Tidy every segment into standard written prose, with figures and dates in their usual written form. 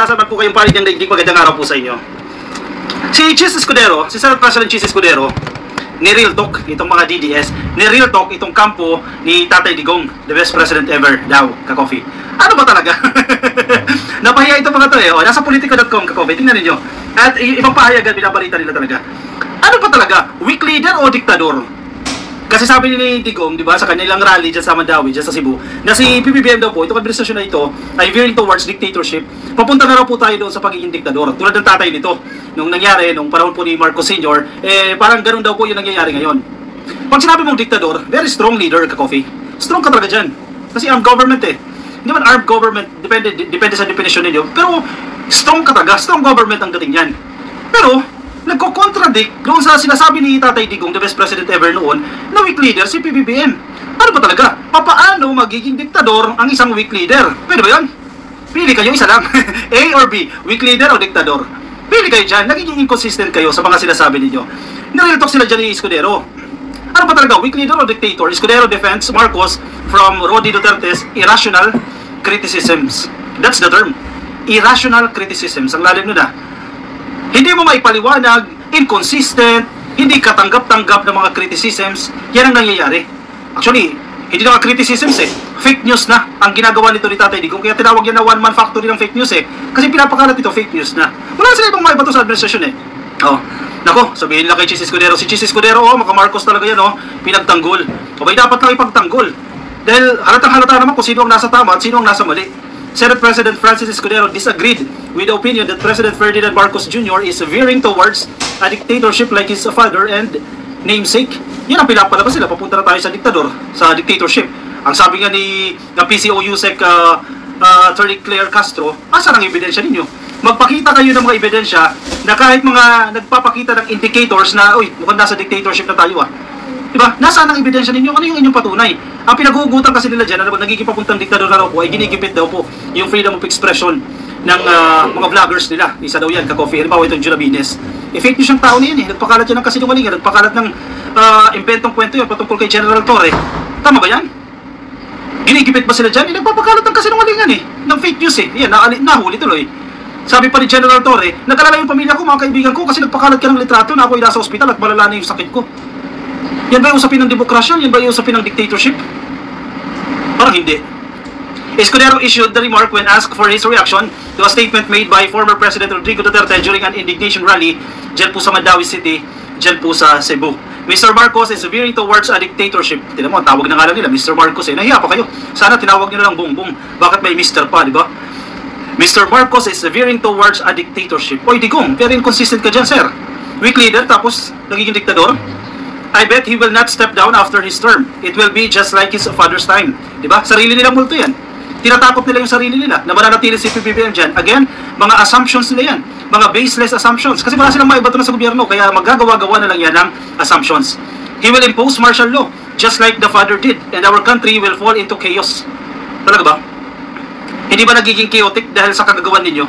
Nasasama po kayong panig ng daigdig. Magandang araw po sa inyo. Si Chis Escudero, si Senate President Chis Escudero, ni-real talk itong mga DDS, ni-real talk itong kampo ni Tatay Digong, the best president ever daw, Ka-Coffee. Ano ba talaga? Napahiya itong mga to eh. O, nasa politico.com, Ka-Coffee. Tingnan ninyo. At ibang pahayagan, binabalita nila talaga. Ano ba talaga? Weak leader o diktador? Kasi sabi ni Digong, di ba, sa kanilang rally dyan sa Mandawi, dyan sa Cebu, na si PBBM daw po, itong administrasyon na ito, ay veering towards dictatorship. Papunta na raw po tayo doon sa pagiging diktador. Tulad ng tatay nito, nung nangyari, nung panahon po ni Marcos Sr., parang ganun daw po yung nangyayari ngayon. Pag sinabi mong diktador, very strong leader, Ka-Coffee. Strong ka talaga dyan. Kasi armed government eh. Hindi man armed government, depende sa definition ninyo, pero strong ka talaga, strong government ang dating yan. Pero, nagko-contradict doon sa sinasabi ni Tatay Digong, the best president ever noon, na weak leader si PBBM. Ano ba talaga? Paano magiging diktador ang isang weak leader? Pwede ba yun? Pili kayo, isa lang. A or B, weak leader o diktador? Pili kayo dyan, nagiging inconsistent kayo sa mga sinasabi ninyo. Nireal talk sila dyan ni Escudero. Ano ba talaga, weak leader o dictator? Escudero defends Marcos from Rodi Duterte's irrational criticisms. That's the term. Irrational criticisms. Ang lalim nun ah. Hindi mo maipaliwanag, inconsistent, hindi katanggap-tanggap ng mga criticisms, yan ang nangyayari. Actually, hindi na mga criticisms eh. Fake news na ang ginagawa nito ni Tatay Digong. Kaya tinawag yan na one-man factory ng fake news eh. Kasi pinapakalat ito, fake news na. Wala sila ibang maibato sa administrasyon eh. Oh, nako, sabihin nila kay Chis Escudero. Si Chis Escudero, maka Marcos talaga yan, pinagtanggol. O ba, dapat lang ipagtanggol. Dahil halatang-halata naman kung sino ang nasa tama at sino ang nasa mali. Senate President Francis Escudero disagreed with the opinion that President Ferdinand Marcos Jr. is veering towards a dictatorship like his father and namesake. Yan ang pinapalabas sila, papunta na tayo sa diktador, sa dictatorship. Ang sabi nga ni PCO USEC Attorney Claire Castro, asan ang ebidensya ninyo? Magpakita kayo ng mga ebidensya na kahit mga nagpapakita ng indicators na, uy, mukhang nasa dictatorship na tayo Diba? Nasaan ang ebidensya ninyo? Ano yung inyong patunay? Ang pinagugutan kasi nila dyan, nagiging papuntang diktador na raw po, ay ginigipit daw po yung freedom of expression ng mga vloggers nila. Isa daw yan, Ka-Coffee. Halimbawa itong Julabines. Fake news yung tao na yan Nagpakalat yan ng kasinungalingan. Nagpakalat ng inventong kwento yun patungkol kay General Torre. Tama ba yan? Ginigipit ba sila dyan? Nagpapakalat ng kasinungalingan ng fake news Yan, nahuli tuloy. Sabi pa ni General Torre, nag-alala yung pamilya ko, mga kaibigan ko, kasi nagpakalat ka ng litrato na ako'y nasa ospital at malala na yung sakit ko. Yan ba yung usapin ng demokrasya? Yan ba yung usapin ng dictatorship? Parang hindi. Escudero issued the remark when asked for his reaction to a statement made by former President Rodrigo Duterte during an indignation rally dyan po sa Mandawi City, dyan po sa Cebu. Mr. Marcos is veering towards a dictatorship. Tinan mo, tawag na nga lang nila, Mr. Marcos Nahiya pa kayo. Sana tinawag nyo na lang Bongbong. Bakit may Mr. pa, di ba? Mr. Marcos is veering towards a dictatorship. Oy, Digong, very inconsistent ka dyan, sir. Weak leader, tapos nagiging diktador? I bet he will not step down after his term. It will be just like his father's time. Diba? Sarili nilang multo yan. Tinatakot nila yung sarili nila na mananatili si PBBM dyan. Again, mga assumptions nila yan. Mga baseless assumptions. Kasi wala silang maibato na sa gobyerno. Kaya magagawa-gawa na lang yan ng assumptions. He will impose martial law just like the father did. And our country will fall into chaos. Talaga ba? Hindi ba nagiging chaotic dahil sa kagagawan ninyo?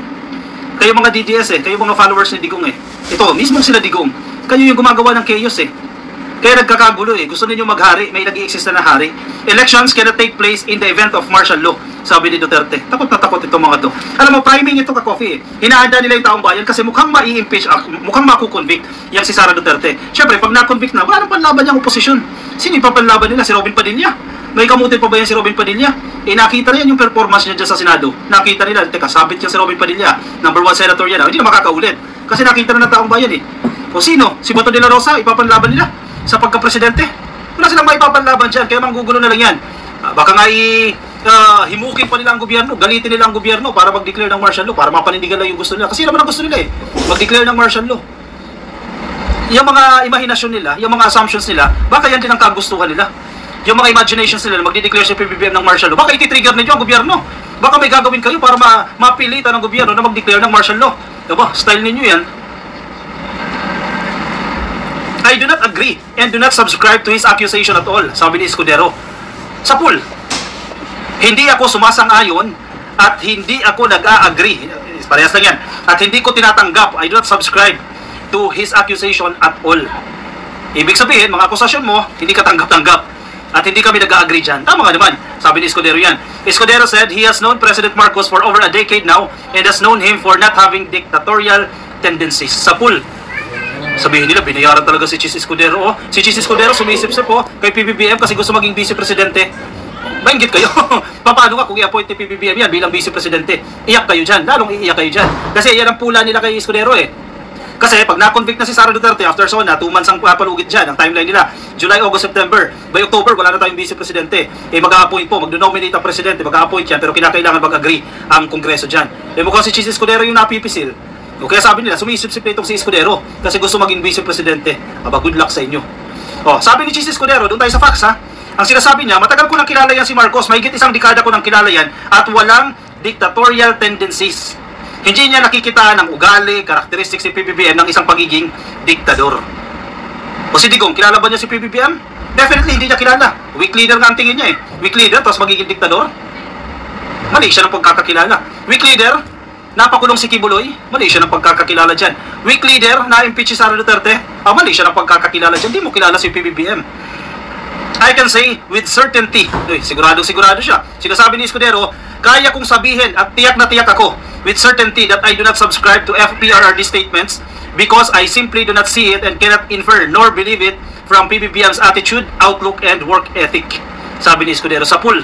Kayo mga DDS kayo mga followers ni Digong Ito, mismo sila Digong. Kayo yung gumagawa ng chaos Kaya nagkakagulo Gusto ninyo maghari, may nag-i-exist na hari. Elections cannot take place in the event of martial law, sabi ni Duterte. Takot na takot itong mga to. Alam mo, priming ito Ka-Coffee Hinahanda nila yung taong bayan kasi mukhang ma-i-impeach, mukhang makukonvict yung si Sara Duterte. Siyempre, pag na-convict na, wala nang panlaban niyang oposisyon. Sino yung papanlaban nila? Si Robin Padilla? May kamutin pa ba yan si Robin Padilla? Nakita na yan yung performance niya dyan sa Senado. Nakita nila, teka, sabit yan si Robin Padilla. Number 1 senator yan. Hindi na makakaulit. Kasi nakita na ng taong bayan O sino? Si Bato de la Rosa, ipapanlaban nila sa pagka-presidente? Wala silang maipapanlaban dyan, kaya manggugulo na lang yan. Baka nga himukin pa nila ang gobyerno, galitin nila ang gobyerno para mag-declare ng martial law, para mapanindigan lang yung gusto nila. Kasi naman ang gusto nila mag-declare ng martial law. Yung mga imahinasyon nila, yung mga assumptions nila, baka yan din ang kagustuhan nila. Yung mga imaginations nila, magdi-declare si PBBM ng martial law, baka iti-trigger ninyo ang gobyerno. Baka may gagawin kayo para mapilitan ng gobyerno na mag-declare ng martial law. Diba? Style ninyo yan. I do not agree and do not subscribe to his accusation at all, sabi ni Escudero. Sa pool, hindi ako sumasang-ayon at hindi ako nag-a-agree. Parehas lang yan. At hindi ko tinatanggap, I do not subscribe to his accusation at all. Ibig sabihin, mga akusasyon mo, hindi ka tanggap-tanggap. At hindi kami nag-agree dyan. Tama nga naman. Sabi ni Escudero yan. Escudero said he has known President Marcos for over a decade now and has known him for not having dictatorial tendencies. Sa pool. Sabihin nila, binayaran talaga si Chis Escudero. Oh, si Chis Escudero sumisip-sip kay PBBM kasi gusto maging vice presidente. Maingit kayo. Paano ka kung i-appoint ni PBBM yan bilang vice presidente? Iyak kayo dyan. Lalong iiyak kayo dyan. Kasi yan ang pula nila kay Escudero Kasi pag na-convict na si Sara Duterte after SONA, 2 months ang palugit dyan, ang timeline nila. July, August, September. By October, wala na tayong vice presidente. Mag-a-appoint po, mag-nominate ang presidente, mag-a-appoint yan, pero kinakailangan mag-agree ang kongreso dyan. Mukhang si Chis Escudero yung napipisil. O kaya sabi nila, sumisip-sip na itong si Escudero kasi gusto maging vice presidente. Aba, good luck sa inyo. Sabi ni Chis Escudero, doon tayo sa facts Ang sinasabi niya, matagal ko nang kilala yan si Marcos, mahigit 1 dekada ko nang kilala yan, at walang dictatorial tendencies. Hindi niya nakikita ng ugali, characteristics si PBBM ng isang pagiging diktador. O si Digong, kilala ba niya si PBBM? Definitely hindi niya kilala. Weak leader nga ang tingin niya Weak leader, tapos magiging diktador? Mali siya ng pagkakakilala. Weak leader, napakulong si Kibuloy? Mali siya ng pagkakakilala dyan. Weak leader, na-impeach si Sara Duterte? Mali siya ng pagkakakilala dyan. Hindi mo kilala si PBBM. I can say with certainty, sigurado siya. Sinasabi ni Escudero, kaya kong sabihin at tiyak na tiyak ako with certainty that I do not subscribe to FPRRD statements because I simply do not see it and cannot infer nor believe it from PBBM's attitude, outlook, and work ethic. Sabi ni Escudero sa pool.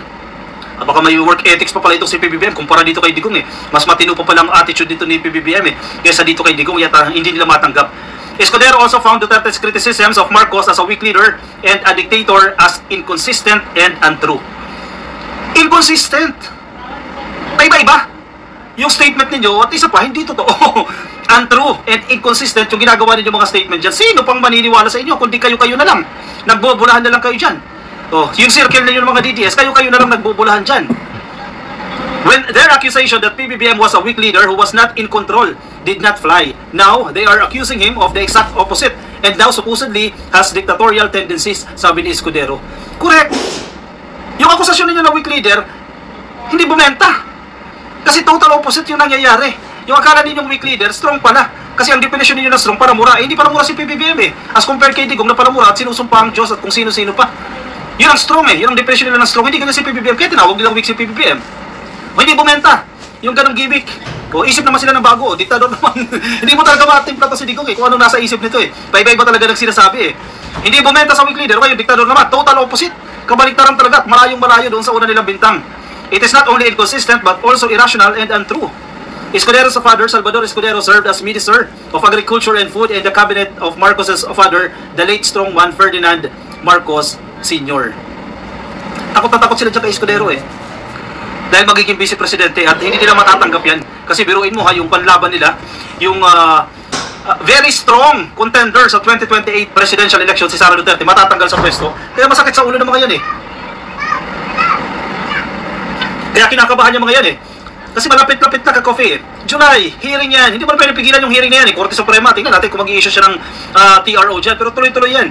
Baka may work ethics pa pala itong si PBBM kumpara dito kay Digong Mas matino pa pala ang attitude dito ni PBBM kaysa dito kay Digong, yata hindi nila matanggap. Escudero also found Duterte's criticisms of Marcos as a weak leader and a dictator as inconsistent and untrue. Inconsistent? Iba-iba. Yung statement ninyo, at isa pa, hindi totoo. Untrue and inconsistent yung ginagawa ninyo mga statement dyan. Sino pang maniniwala sa inyo kundi kayo-kayo na lang? Nagbubulahan na lang kayo dyan. Yung circle ninyo ng mga DDS, kayo-kayo na lang nagbubulahan dyan. When their accusation that PBBM was a weak leader who was not in control did not fly, now they are accusing him of the exact opposite and now supposedly has dictatorial tendencies, sabi ni Escudero. Correct. Yung akusasyon ninyo na weak leader, hindi bumenta. Kasi total opposite yung nangyayari. Yung akala ninyong weak leader, strong pala. Kasi ang definition ninyo na strong, paramura. Hindi paramura si PBBM As compared kay Digong na paramura at sinusumpa ang Diyos at kung sino-sino pa. Yun ang strong Yun ang definition nila ng strong. Hindi ganyan si PBBM. Kaya tinawag nilang weak si PBBM. Hindi bumenta. Yung ganong gimmick. Isip naman sila ng bago. Diktador naman. Hindi mo talaga matimpla to si Digong kung ano nasa isip nito Paiba-iba talaga nagsinasabi Hindi bumenta sa weak leader. Yung diktador naman. Total opposite. Kabaliktaran talaga at malayong-malayo doon sa una nilang bintang. It is not only inconsistent but also irrational and untrue. Escudero's father, Salvador Escudero, served as Minister of Agriculture and Food in the cabinet of Marcos's father, the late strong one Ferdinand Marcos Sr. Takot na takot sila dyan kay Escudero dahil magiging vice presidente at hindi nila matatanggap yan. Kasi biruin mo yung panlaban nila, yung very strong contender sa 2028 presidential election si Sara Duterte, matatanggal sa pwesto. Kaya masakit sa ulo ng mga yan Kaya kinakabahan yung mga yan Kasi malapit-lapit na ka-coffee July, hearing yan. Hindi mo na pwede pigilan yung hearing na yan Korte Suprema, tingnan natin kung mag-i-issue siya ng TRO dyan. Pero tuloy-tuloy yan.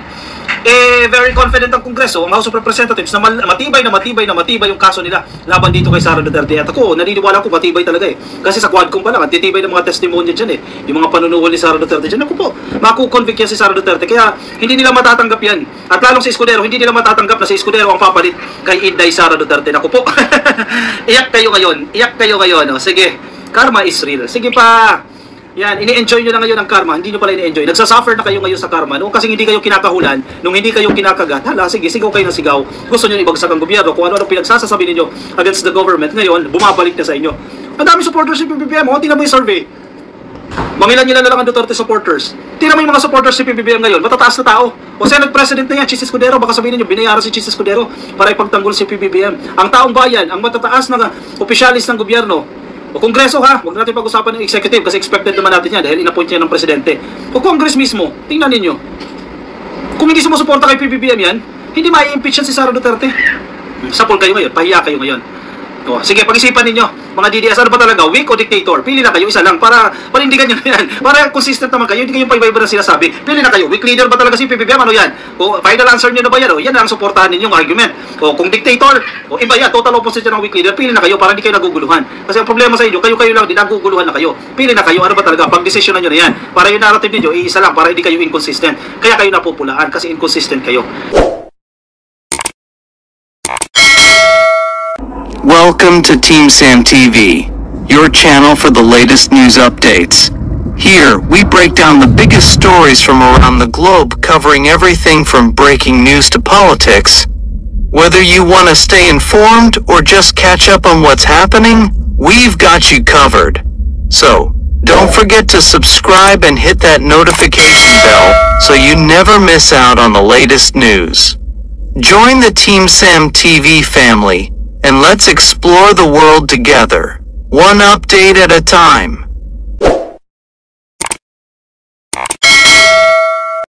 Very confident ang Kongreso, ang House of Representatives na matibay yung kaso nila laban dito kay Sara Duterte. At ako, naniniwala ko matibay talaga Kasi sa Quadcom pa lang, titibay ng mga testimonya dyan Yung mga panunuhol ni Sara Duterte dyan. Ako po, makukonvict yan si Sara Duterte. Kaya hindi nila matatanggap yan. At lalong si Escudero, hindi nila matatanggap na si Escudero ang papalit kay Inday Sara Duterte. Ako po, iyak kayo ngayon. Sige, karma is real. Sige pa. Yan, ini-enjoy nyo na ngayon ang karma, hindi nyo pala ini-enjoy. Nagsasuffer na kayo ngayon sa karma. Noong kasi hindi kayo kinakahulan, nung hindi kayo kinakagat, sige, sigaw kayo ng sigaw. Gusto nyo ibagsak ang gobyerno, kung ano-ano pinagsasasabi ninyo against the government, ngayon, bumabalik na sa inyo. Ang dami supporters si PBBM, tingnan mo yung survey. Mangilan-ngilan na lang ang Duterte supporters. Tingnan mo yung mga supporters si PBBM ngayon, matataas na tao. O Senate President na yan, Chis Escudero, baka sabihin ninyo, binayaran si Chis Escudero para ipagtanggol si PBBM. Ang taong bayan, ang matataas na opisyalis ng gobyerno, o Kongreso huwag natin pag-usapan ng executive kasi expected naman natin yan dahil in-appoint yan ng presidente. O Congress mismo, tingnan ninyo. Kung hindi sumusuporta kay PBBM yan, hindi mai-impeach yan si Sara Duterte. Sapol kayo ngayon, pahiya kayo ngayon. Sige, pag-isipan ninyo, mga DDS, ano ba talaga, weak o dictator? Pili na kayo, isa lang, para panindigan nyo na yan. Para consistent naman kayo, hindi kayo paiba-iba na sinasabi. Pili na kayo, weak leader ba talaga si PBBM? Ano yan? O final answer nyo na ba yan? Yan ang suportahan ninyong argument. O kung dictator, o iba yan, total opposite ng weak leader, pili na kayo para hindi kayo naguguluhan. Kasi ang problema sa inyo, kayo lang, di naguguluhan na kayo. Pili na kayo, ano ba talaga, pag-desisyonan nyo na yan. Para yung narrative ninyo, iisa lang, para hindi kayo inconsistent. Kaya kayo napupulaan kasi inconsistent kayo. Welcome to Team Sam TV, your channel for the latest news updates. Here, we break down the biggest stories from around the globe, covering everything from breaking news to politics. Whether you want to stay informed or just catch up on what's happening, we've got you covered. So, don't forget to subscribe and hit that notification bell so you never miss out on the latest news. Join the Team Sam TV family, and let's explore the world together, one update at a time.